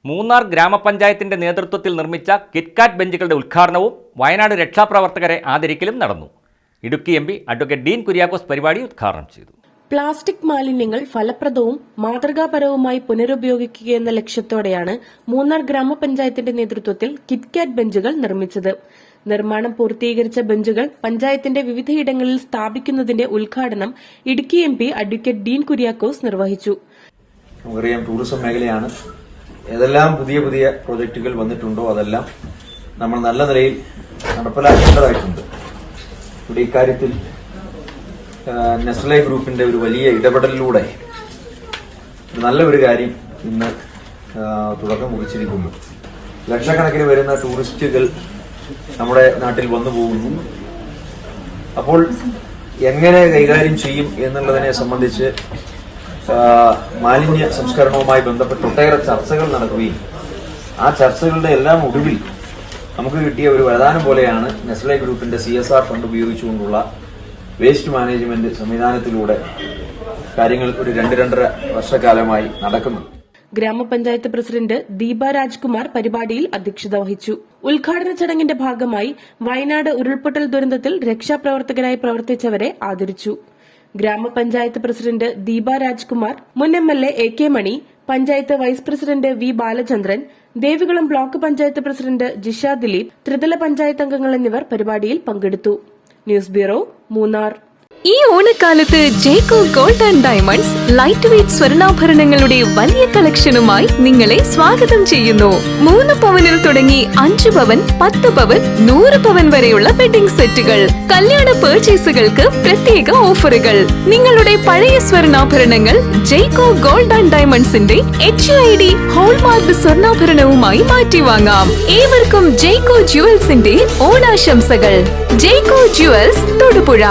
മൂന്നാർ ഗ്രാമപഞ്ചായത്തിന്റെ നേതൃത്വത്തിൽ നിർമ്മിച്ച കിറ്റ്കാറ്റ് ബെഞ്ചുകളുടെ ഉദ്ഘാടനവും വയനാട് രക്ഷാപ്രവർത്തകരെ ആദരിക്കലും നടന്നു. ഇടുക്കി MP അഡ്വക്കേറ്റ് ഡീൻ കുര്യാക്കോസ് പരിപാടി ഉദ്ഘാടനം ചെയ്തു. പ്ലാസ്റ്റിക് മാലിന്യങ്ങൾ ഫലപ്രദവും മാതൃകാപരവുമായി പുനരുപയോഗിക്കുകയെന്ന ലക്ഷ്യത്തോടെയാണ് മൂന്നാർ ഗ്രാമപഞ്ചായത്തിന്റെ നേതൃത്വത്തിൽ കിറ്റ്കാറ്റ് ബെഞ്ചുകൾ നിർമ്മിച്ചത്. നിർമ്മാണം പൂർത്തീകരിച്ച ബെഞ്ചുകൾ പഞ്ചായത്തിന്റെ വിവിധയിടങ്ങളിൽ സ്ഥാപിക്കുന്നതിന്റെ ഉദ്ഘാടനം ഇടുക്കി MP അഡ്വക്കേറ്റ് ഡീൻ കുര്യാക്കോസ് നിർവഹിച്ചു. നമുക്കറിയാം, ടൂറിസം മേഖലയാണ്. ഏതെല്ലാം പുതിയ പുതിയ പ്രോജക്റ്റുകൾ വന്നിട്ടുണ്ടോ അതെല്ലാം നമ്മൾ നല്ല നിലയിൽ നടപ്പിലാക്കേണ്ടതായിട്ടുണ്ട്. ഇവിടെ ഇക്കാര്യത്തിൽ നെസ്ലെ ഗ്രൂപ്പിന്റെ ഒരു വലിയ ഇടപെടലിലൂടെ നല്ല ഒരു കാര്യം ഇന്ന് തുടക്കം കുറിച്ചിരിക്കുന്നു. ലക്ഷക്കണക്കിന് വരുന്ന ടൂറിസ്റ്റുകൾ നമ്മുടെ നാട്ടിൽ വന്നു പോകുന്നു. അപ്പോൾ എങ്ങനെ കൈകാര്യം ചെയ്യും എന്നുള്ളതിനെ സംബന്ധിച്ച് മാലിന്യ സംസ്കരണവുമായി ബന്ധപ്പെട്ട് ഒട്ടേറെ ചർച്ചകൾ നടക്കുകയും ആ ചർച്ചകളുടെ എല്ലാം ഒടുവിൽ നമുക്ക് കിട്ടിയ ഒരു വരദാനം പോലെയാണ് നെസ്ലെ ഗ്രൂപ്പിന്റെ CSR ഫണ്ട് ഉപയോഗിച്ചുകൊണ്ടുള്ള വേസ്റ്റ് മാനേജ്മെന്റ് സംവിധാനത്തിലൂടെ കാര്യങ്ങൾ ഒരു 2-2.5 വർഷക്കാലമായി നടക്കുന്നു. ഗ്രാമപഞ്ചായത്ത് പ്രസിഡന്റ് ദീപ രാജ്കുമാർ പരിപാടിയിൽ അധ്യക്ഷത വഹിച്ചു. ഉദ്ഘാടന ചടങ്ങിന്റെ ഭാഗമായി വയനാട് ഉരുൾപൊട്ടൽ ദുരന്തത്തിൽ രക്ഷാപ്രവർത്തകരായി പ്രവർത്തിച്ചവരെ ആദരിച്ചു. ഗ്രാമപഞ്ചായത്ത് പ്രസിഡന്റ് ദീപ രാജ്കുമാർ, മുൻ MLA AK Mani, panchayat vice president V Balachandran, Devikulam block panchayat president Jisha Dileep, ത്രിതല പഞ്ചായത്ത് അംഗങ്ങൾ എന്നിവർ പരിപാടിയിൽ പങ്കെടുത്തു. News bureau, Munnar. ഈ ഓണക്കാലത്ത് Jaico Gold and Diamonds light weight സ്വർണ്ണാഭരണങ്ങളുടെ വലിയ കളക്ഷനുമായി നിങ്ങളെ സ്വാഗതം ചെയ്യുന്നു. 3 പവനിൽ തുടങ്ങി 5 പവൻ, 10 പവൻ, 100 പവൻ വരെയുള്ള വെഡിംഗ് സെറ്റുകൾ. കല്യാണ പർച്ചേസുകൾക്ക് പ്രത്യേക ഓഫറുകൾ. നിങ്ങളുടെ പഴയ സ്വർണ്ണാഭരണങ്ങൾ ജയ്കോ ഗോൾഡ് ആൻഡ് ഡയമണ്ട്സിന്റെ HUID ഹോൾമാർക്ക് സ്വർണ്ണാഭരണവുമായി മാറ്റി വാങ്ങാം. ഏവർക്കും ജയ്കോ ജുവൽസിന്റെ ഓണാശംസകൾ. ജയ്കോ ജുവൽസ്, തൊടുപുഴ.